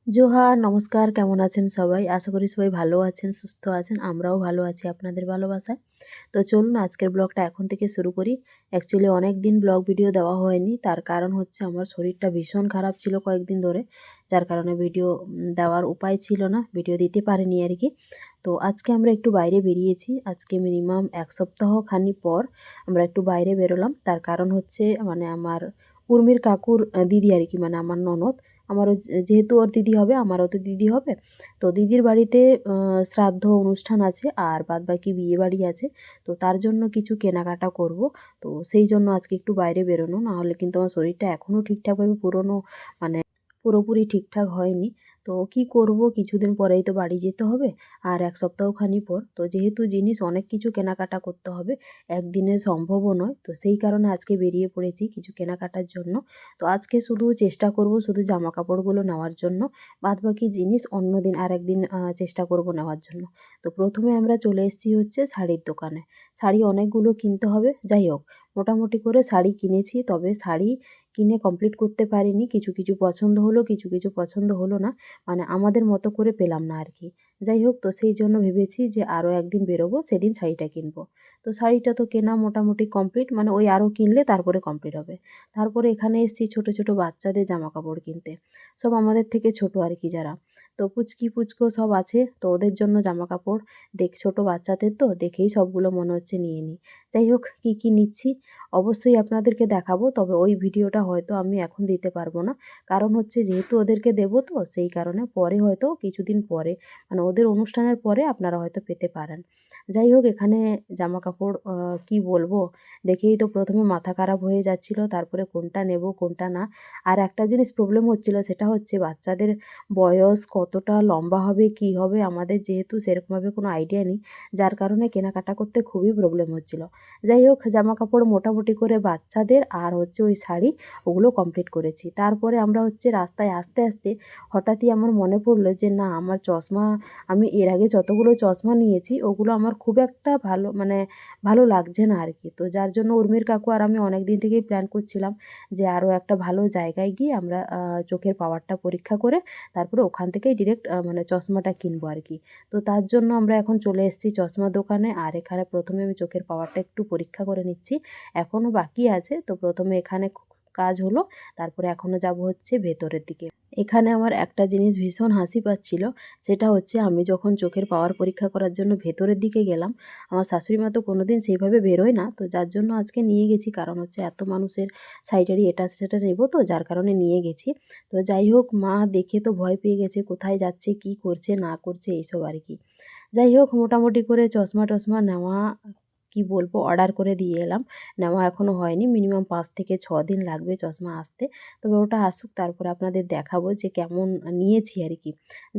জোহার, নমস্কার। কেমন আছেন সবাই? আশা করি সবাই ভালো আছেন, সুস্থ আছেন। আমরাও ভালো আছি আপনাদের ভালোবাসায়। তো চলুন আজকের ব্লগটা এখন থেকে শুরু করি। অ্যাকচুয়ালি অনেকদিন ব্লগ ভিডিও দেওয়া হয়নি। তার কারণ হচ্ছে আমার শরীরটা ভীষণ খারাপ ছিল কয়েকদিন ধরে। যার কারণে ভিডিও দেওয়ার উপায় ছিল না। ভিডিও দিতে পারিনি আরকি। তো আজকে আমরা একটু বাইরে বেরিয়েছি। আজকে মিনিমাম ১ সপ্তাহ খানিক পর আমরা একটু বাইরে বেরোলাম। তার কারণ হচ্ছে মানে আমার উর্মির কাকুর দিদি আরকি, মানে আমার ননদ। আমারও যেহেতু ওর দিদি হবে, আমারও তো দিদি হবে। তো দিদির বাড়িতে শ্রাদ্ধ অনুষ্ঠান আছে আর বাদবাকি বিয়েবাড়ি আছে। তো তার জন্য কিছু কেনাকাটা করব। তো সেই জন্য আজকে একটু বাইরে বেরোনো। না হলে কিন্তু আমার শরীরটা এখনও ঠিকঠাকভাবে মানে পুরোপুরি ঠিকঠাক হয়নি। তো কি করব, কিছুদিন পরেই তো বাড়ি যেতে হবে। আর ১ সপ্তাহখানি পর। তো যেহেতু জিনিস অনেক কিছু কেনাকাটা করতে হবে, একদিনে সম্ভবও নয়। তো সেই কারণে আজকে বেরিয়ে পড়েছি কিছু কেনাকাটার জন্য। তো আজকে শুধু চেষ্টা করব শুধু জামাকাপড়গুলো নেওয়ার জন্য। বাদবাকি জিনিস অন্যদিন আরেকদিন চেষ্টা করব নেওয়ার জন্য। তো প্রথমে আমরা চলে এসেছি হচ্ছে শাড়ির দোকানে। শাড়ি অনেকগুলো কিনতে হবে। যাই হোক, মোটামুটি করে শাড়ি কিনেছি। তবে শাড়ি কিনে কমপ্লিট করতে পারিনি। কিছু, কিছু পছন্দ হলো, কিছু, কিছু পছন্দ হলো না। মানে আমাদের মতো করে পেলাম না আরকি। যাই হোক, তো সেই জন্য ভেবেছি যে আরও একদিন বেরোবো, সেদিন শাড়িটা কিনবো। তো শাড়িটা তো কেনা মোটামুটি কমপ্লিট, মানে ওই আরও কিনলে তারপরে কমপ্লিট হবে। তারপরে এখানে এসেছি ছোট, ছোট বাচ্চাদের জামাকাপড় কিনতে। সব আমাদের থেকে ছোট আরকি যারা। তো পুচকি, পুচকো সব আছে। তো ওদের জন্য জামাকাপড় ছোট বাচ্চাদের তো দেখেই সবগুলো মনে হচ্ছে নিয়ে নিই। যাই হোক, কী, কী নিচ্ছি অবশ্যই আপনাদেরকে দেখাবো। তবে ওই ভিডিওটা হয়তো আমি এখন দিতে পারবো না। কারণ হচ্ছে যেহেতু ওদেরকে দেবো, তো সেই কারণে পরে হয়তো কিছুদিন পরে, মানে ওদের অনুষ্ঠানের পরে আপনারা হয়তো পেতে পারেন। যাই হোক, এখানে জামাকাপড় কি বলবো, দেখেই তো প্রথমে মাথা খারাপ হয়ে যাচ্ছিল। তারপরে কোনটা নেব কোনটা না। আর একটা জিনিস প্রবলেম হচ্ছিল, সেটা হচ্ছে বাচ্চাদের বয়স কতটা লম্বা হবে, কি হবে, আমাদের যেহেতু সেরকমভাবে কোনো আইডিয়া নেই। যার কারণে কেনাকাটা করতে খুবই প্রবলেম হচ্ছিল। যাই হোক, জামাকাপড় মোটামুটি করে বাচ্চাদের আর হচ্ছে ওই শাড়ি, ওগুলো কমপ্লিট করেছি। তারপরে আমরা হচ্ছে রাস্তায় আসতে, আসতে হঠাৎই আমার মনে পড়লো যে না, আমার চশমা, আমি এর আগে যতগুলো চশমা নিয়েছি ওগুলো আমার খুব একটা ভালো, মানে ভালো লাগছে না আরকি। তো যার জন্য উর্মির কাকু আর আমি অনেকদিন থেকেই প্ল্যান করছিলাম যে আরও একটা ভালো জায়গায় গিয়ে আমরা চোখের পাওয়ারটা পরীক্ষা করে তারপরে ওখান থেকেই ডিরেক্ট মানে চশমাটা কিনবো আরকি। তো তার জন্য আমরা এখন চলে এসেছি চশমার দোকানে। আর এখানে প্রথমে আমি চোখের পাওয়ারটা একটু পরীক্ষা করে নিচ্ছি। এখনও বাকি আছে। তো প্রথমে এখানে কাজ হলো। তারপরে এখনও যাব হচ্ছে ভেতরের দিকে। এখানে আমার একটা জিনিস ভীষণ হাসি পাচ্ছিল। সেটা হচ্ছে আমি যখন চোখের পাওয়ার পরীক্ষা করার জন্য ভেতরের দিকে গেলাম, আমার শাশুড়ি মা তো কোনোদিন সেইভাবে বেরোয় না। তো যার জন্য আজকে নিয়ে গেছি। কারণ হচ্ছে এত মানুষের সাইডারি এটা সেটা নেবো, তো যার কারণে নিয়ে গেছি। তো যাই হোক, মা দেখে তো ভয় পেয়ে গেছে, কোথায় যাচ্ছে, কি করছে না করছে এইসব আরকি। যাই হোক, মোটামুটি করে চশমা-টশমা নেওয়া, কি বলবো, অর্ডার করে দিয়ে এলাম। নেওয়া এখনও হয়নি। মিনিমাম ৫ থেকে ৬ দিন লাগবে চশমা আসতে। তবে ওটা আসুক, তারপরে আপনাদের দেখাবো যে কেমন নিয়েছি আরকি।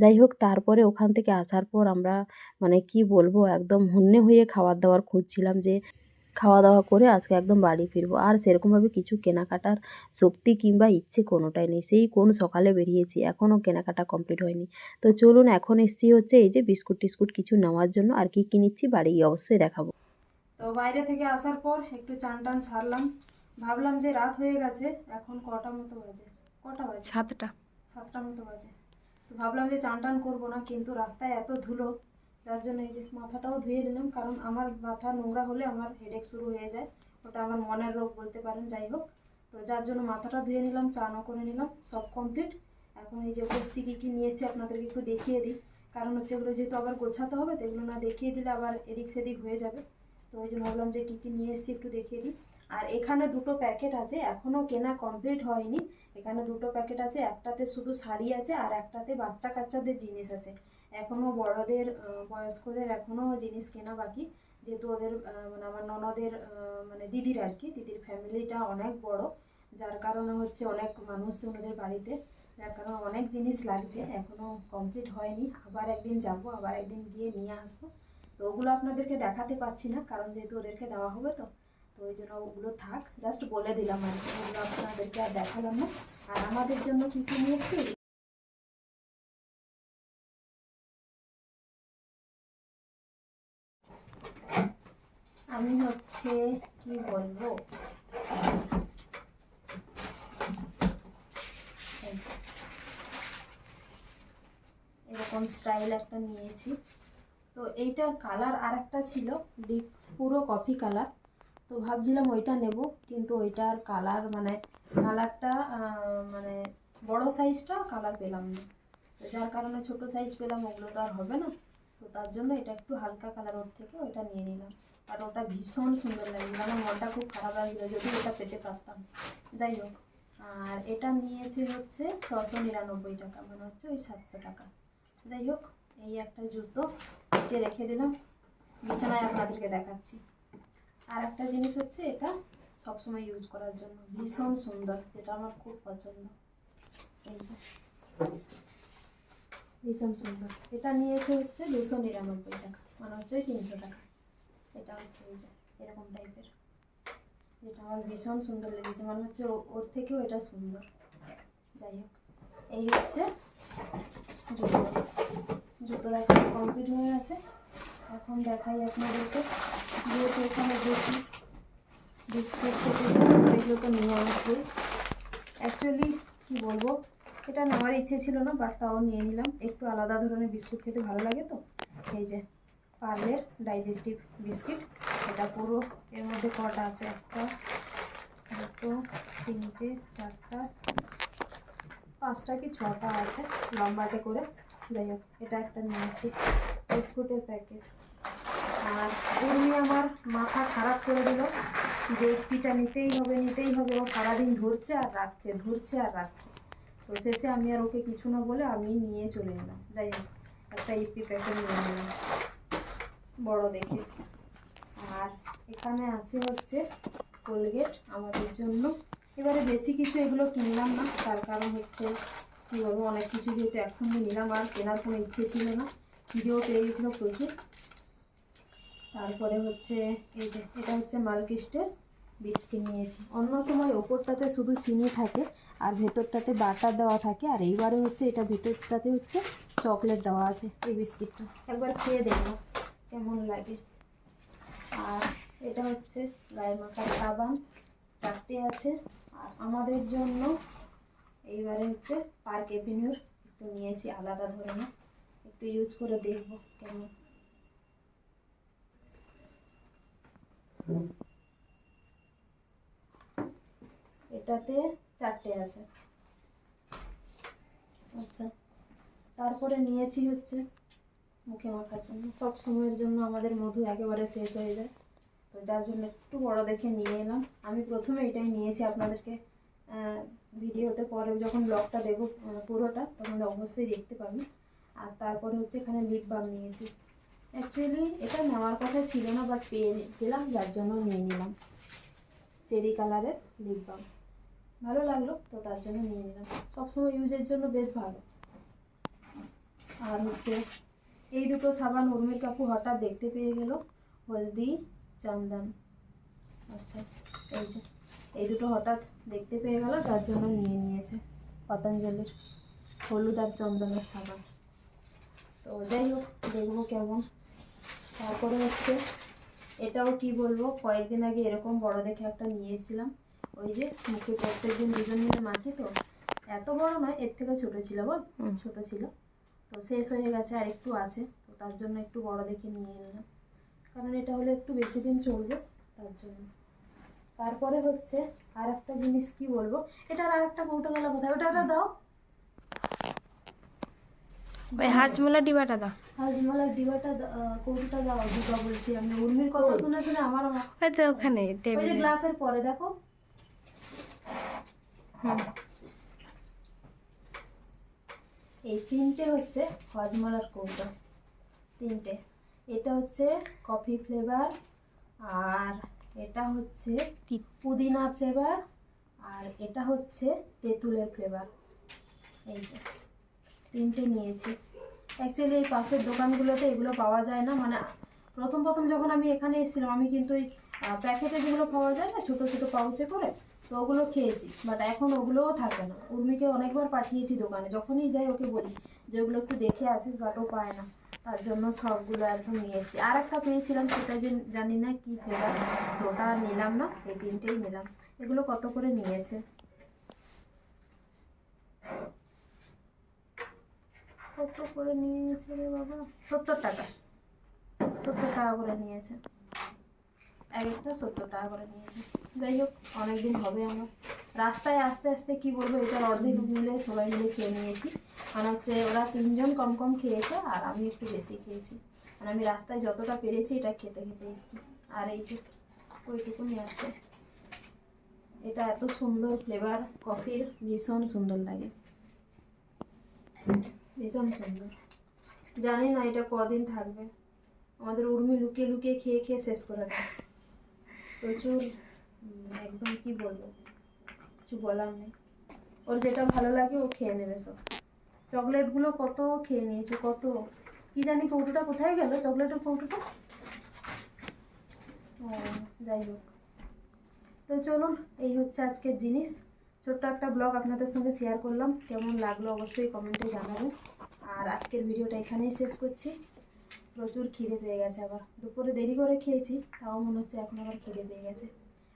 যাই হোক, তারপরে ওখান থেকে আসার পর আমরা, মানে কি বলবো, একদম হন্যে হয়ে খাবার-দাবার খুঁজছিলাম যে খাওয়া-দাওয়া করে আজকে একদম বাড়ি ফিরবো। আর সেরকমভাবে কিছু কেনাকাটার শক্তি কিংবা ইচ্ছে কোনোটাই নেই। সেই কোন সকালে বেরিয়েছি, এখনও কেনাকাটা কমপ্লিট হয়নি। তো চলুন, এখন এসছি হচ্ছে এই যে বিস্কুট-টিস্কুট কিছু নেওয়ার জন্য। আর কি, কি নিচ্ছি বাড়ি গিয়ে অবশ্যই দেখাবো। তো বাইরে থেকে আসার পর একটু চান টান সারলাম। ভাবলাম যে রাত হয়ে গেছে, এখন কটা মতো বাজে, কটা বাজে, ৭টা। 7টা মতো বাজে। তো ভাবলাম যে চান টান করবো না, কিন্তু রাস্তায় এত ধুলো, যার জন্য এই যে মাথাটাও ধুয়ে নিলাম। কারণ আমার মাথা নোংরা হলে আমার হেডেক শুরু হয়ে যায়, ওটা আমার মনের রোগ বলতে পারেন। যাই হোক, তো যার জন্য মাথাটা ধুয়ে নিলাম, চানও করে নিলাম, সব কমপ্লিট। এখন এই যে বসছি, কী কী নিয়ে এসেছি আপনাদেরকে একটু দেখিয়ে দিই। কারণ হচ্ছে এগুলো যেহেতু আবার গোছাতে হবে, তো এগুলো না দেখিয়ে দিলে আবার এদিক সেদিক হয়ে যাবে। তো ওই জন্য ভাবলাম যে কী কী নিয়ে এসেছি একটু দেখিয়ে দিই। আর এখানে দুটো প্যাকেট আছে, এখনও কেনা কমপ্লিট হয়নি। এখানে দুটো প্যাকেট আছে, একটাতে শুধু শাড়ি আছে আর একটাতে বাচ্চা কাচ্চাদের জিনিস আছে। এখনও বড়দের বয়স্কদের এখনও জিনিস কেনা বাকি। যেহেতু ওদের মানে আমার ননদের মানে দিদির আর কি, দিদির ফ্যামিলিটা অনেক বড়। যার কারণে হচ্ছে অনেক মানুষজন ওদের বাড়িতে, যার কারণে অনেক জিনিস লাগছে, এখনও কমপ্লিট হয়নি। আবার একদিন যাব, আবার একদিন গিয়ে নিয়ে আসবো। তো ওগুলো আপনাদেরকে দেখাতে পাচ্ছি না, কারণ যেহেতু ওদেরকে দেওয়া হবে, তো তো ওই জন্য ওগুলো থাক, জাস্ট বলে দিলাম আর কি। ওগুলো আপনাদেরকে আর দেখালাম না। আর আমাদের জন্য কী কী নিয়ে এসেছি, আমি হচ্ছে কি বলবো, এই যে এরকম স্টাইল একটা নিয়েছি। তো এইটার কালার আর একটা ছিল ডিপ পুরো কফি কালার, তো ভাবছিলাম ওইটা নেব, কিন্তু ওইটার কালার মানে কালারটা মানে বড় সাইজটা কালার পেলাম না, তো যার কারণে ছোট সাইজ পেলাম, ওগুলো তো আর হবে না। তো তার জন্য এটা একটু হালকা কালার ওর থেকে ওইটা নিয়ে নিলাম। আর ওটা ভীষণ সুন্দর লাগছিল, আমার মনটা খুব খারাপ লাগছিল যদি ওটা পেতে পারতাম। যাই হোক, আর এটা নিয়েছে হচ্ছে 699 টাকা, মানে হচ্ছে ওই 700 টাকা। যাই হোক, এই একটা জুতো নিচে রেখে দিলাম, বিছানায় আপনাদেরকে দেখাচ্ছি। আর একটা জিনিস হচ্ছে এটা সবসময় ইউজ করার জন্য ভীষণ সুন্দর, যেটা আমার খুব পছন্দ। এই যে ভীষণ সুন্দর, এটা নিয়েছে হচ্ছে 299 টাকা, মানে হচ্ছে 300 টাকা। এটা হচ্ছে এই যে এরকম টাইপের, যেটা আমার ভীষণ সুন্দর লেগেছে, মানে হচ্ছে ওর থেকেও এটা সুন্দর। যাই হোক, এই হচ্ছে জুতো। জুতো দেখা কমপ্লিট হয়ে গেছে। এখন দেখাই আপনাদেরকে, যেহেতু এখানে বেশি বিস্কুট থেকে এগুলো তো নিয়ে আসবে। অ্যাকচুয়ালি কী বলবো, এটা নেওয়ার ইচ্ছে ছিল না, বাট তাও নিয়ে নিলাম, একটু আলাদা ধরনের বিস্কুট খেতে ভালো লাগে তো। এই যে পার্লের ডাইজেস্টিভ বিস্কিট, এটা পুরো এর মধ্যে কটা আছে, 1 2 3 4 5টা কি 6টা আছে লম্বাটে করে। যাই হোক, এটা একটা নিয়েছি বিস্কুটের প্যাকেট। আর উর্মি আমার মাথা খারাপ করে দিল যে একটিটা নিতেই হবে, ও সারাদিন ধরছে আর রাখছে, তো শেষে আমি আর ওকে কিছু না বলে আমি নিয়ে চলে এলাম। যাই হোক, একটা ইপি প্যাকেট নিয়ে নিলাম বড় দেখে। আর এখানে আছে হচ্ছে কোলগেট আমাদের জন্য। এবারে বেশি কিছু এগুলো কিনলাম না, তার কারণ হচ্ছে কী বলবো, অনেক কিছু যেহেতু একসঙ্গে নিলাম আর কেনার কোনো ইচ্ছে ছিল না, খিদেও পেয়ে গেছিলো প্রচুর। তারপরে হচ্ছে এই যে এটা হচ্ছে মালকিস্টের বিস্কিট নিয়েছি। অন্য সময় ওপরটাতে শুধু চিনি থাকে আর ভেতরটাতে বাটার দেওয়া থাকে, আর এইবারে হচ্ছে এটা ভেতরটাতে হচ্ছে চকলেট দেওয়া আছে। এই বিস্কিটটা একবার খেয়ে দেখবো কেমন লাগে। আর এটা হচ্ছে গায়ে মাখার সাবান, 4টে আছে। আর আমাদের জন্য এইবারে হচ্ছে পার্ক এভিনিউর একটু নিয়েছি আলাদা ধরনের, একটু ইউজ করে দেখবো কেমন। এটাতে 4টে আছে। আচ্ছা, তারপরে নিয়েছি হচ্ছে মুখে মাখার জন্য, সব সময়ের জন্য আমাদের মধু একেবারে শেষ হয়ে যায়, তো যার জন্য একটু বড় দেখে নিয়ে এলাম। আমি প্রথমে এটাই নিয়েছি, আপনাদেরকে ভিডিওতে পরে যখন ব্লগটা দেবো পুরোটা, তখন অবশ্যই দেখতে পাবেন। আর তারপরে হচ্ছে এখানে লিপ বাম নিয়েছি। অ্যাকচুয়ালি এটা নেওয়ার কথা ছিল না, বাট পেলাম, যার জন্য নিয়ে নিলাম। চেরি কালারের লিপ বাম ভালো লাগলো, তো তার জন্য নিয়ে নিলাম, সবসময় ইউজের জন্য বেশ ভালো। আর হচ্ছে এই দুটো সাবান উর্মির কাকু হঠাৎ দেখতে পেয়ে গেল, হলদি চন্দন। আচ্ছা, এই যে এই দুটো হঠাৎ দেখতে পেয়ে গেল, যার জন্য নিয়ে নিয়েছে পতঞ্জলির হলুদ আর চন্দনের সাবান। তো যাই হোক, দেখবো কেমন। তারপরে হচ্ছে এটাও কি বলবো, কয়েকদিন আগে এরকম বড় দেখে একটা নিয়ে এসেছিলাম, ওই যে মুখে প্রত্যেকদিন দুজন মিলে মাখি, তো এত বড় নয়, এর থেকে ছোট ছিল, ছোট ছিল, তো শেষ হয়ে গেছে, আর একটু আছে, তো তার জন্য একটু বড় দেখে নিয়ে নিলাম, কারণ এটা হলে একটু বেশি দিন চলবে, তার জন্য। তারপরে হচ্ছে আর একটা জিনিস কি বলবো, এটার আর একটা কৌটো গেল কোথায়, ওটা দাও, ওই হাজমোলা ডিবাটা দাও। হাজমালার ডিবাটা কৌটোটা দাও, দুটো বলছি আমি, উর্মির কথা শুনে শুনে আমার হয়তো ওখানে ওই যে টেবিলে। গ্লাসের পরে দেখো। এই 3টে হচ্ছে হজমলার কৌটো, 3টে। এটা হচ্ছে কফি ফ্লেভার, আর এটা হচ্ছে পুদিনা ফ্লেভার, আর এটা হচ্ছে তেঁতুলের ফ্লেভার। এই যে 3টে নিয়েছি। অ্যাকচুয়ালি এই পাশের দোকানগুলোতে এগুলো পাওয়া যায় না, মানে প্রথম যখন আমি এখানে এসেছিলাম, আমি কিন্তু ওই প্যাকেটে যেগুলো পাওয়া যায় না ছোটো ছোটো পাউচে করে, তো ওগুলো খেয়েছি, বাট এখন ওগুলোও থাকে না। উর্মিকে অনেকবার পাঠিয়েছি দোকানে, যখনই যাই ওকে বলি যে ওগুলো একটু দেখে আসিস, বাট ও পায় না, তার জন্য সবগুলো একদম নিয়ে এসেছি। আর একটা পেয়েছিলাম, সেটা যে জানি না কী ফ্লেভার, ওটা নিলাম না, এই 3টেই নিলাম। এগুলো কত করে নিয়েছে? কত করে নিয়েছে রে বাবা? 70 টাকা, 70 টাকা করে নিয়েছে, এক একটা 70 টাকা করে নিয়েছে। যাই হোক, অনেকদিন হবে আমার রাস্তায় আস্তে আস্তে কি বলবো, এটার অর্ধেক মিলে সবাই মিলে খেয়ে নিয়েছি। মানে হচ্ছে ওরা 3 জন কম কম খেয়েছে আর আমি একটু বেশি খেয়েছি। মানে আমি রাস্তায় যতটা পেরেছি এটা খেতে খেতে এসেছি। আর এই যে ওইটুকুনি আছে। এটা এত সুন্দর ফ্লেভার কফির, ভীষণ সুন্দর লাগে, ভীষণ সুন্দর। জানি না এটা কদিন থাকবে। আমাদের উর্মি লুকিয়ে লুকিয়ে খেয়ে খেয়ে শেষ করে দেয় প্রচুর। একদম কি বলবো, কিছু বলার নেই। ওর যেটা ভালো লাগে ও খেয়ে নেবে সব। চকলেটগুলো কত খেয়ে নিয়েছে, কত কি জানি। কৌটোটা কোথায় গেল, চকলেটের কৌটোটা? ও, যাই হোক। তো চলুন, এই হচ্ছে আজকের জিনিস। ছোট্ট একটা ব্লগ আপনাদের সঙ্গে শেয়ার করলাম, কেমন লাগলো অবশ্যই কমেন্টে জানাবেন। আর আজকের ভিডিওটা এখানেই শেষ করছি। প্রচুর খিদে পেয়ে গেছে, আবার দুপুরে দেরি করে খেয়েছি, তাও মনে হচ্ছে এখন আবার খিদে পেয়ে গেছে।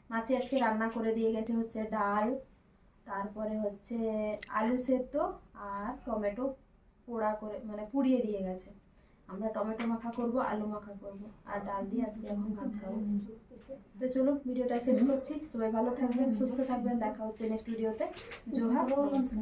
মাসি আজকে রান্না করে দিয়ে গেছে হচ্ছে ডাল, তারপরে হচ্ছে আলু সেদ্ধ আর টমেটো পোড়া করে, মানে পুড়িয়ে দিয়ে গেছে। আমরা টমেটো মাখা করব, আলু মাখা করব, আর ডাল দিয়ে আজকে এখন ভাত খাবো। তো চলুন, ভিডিওটা শেষ করছি। সবাই ভালো থাকবেন, সুস্থ থাকবেন, দেখা হচ্ছে নেক্সট ভিডিওতে। জোহার, নমস্কার।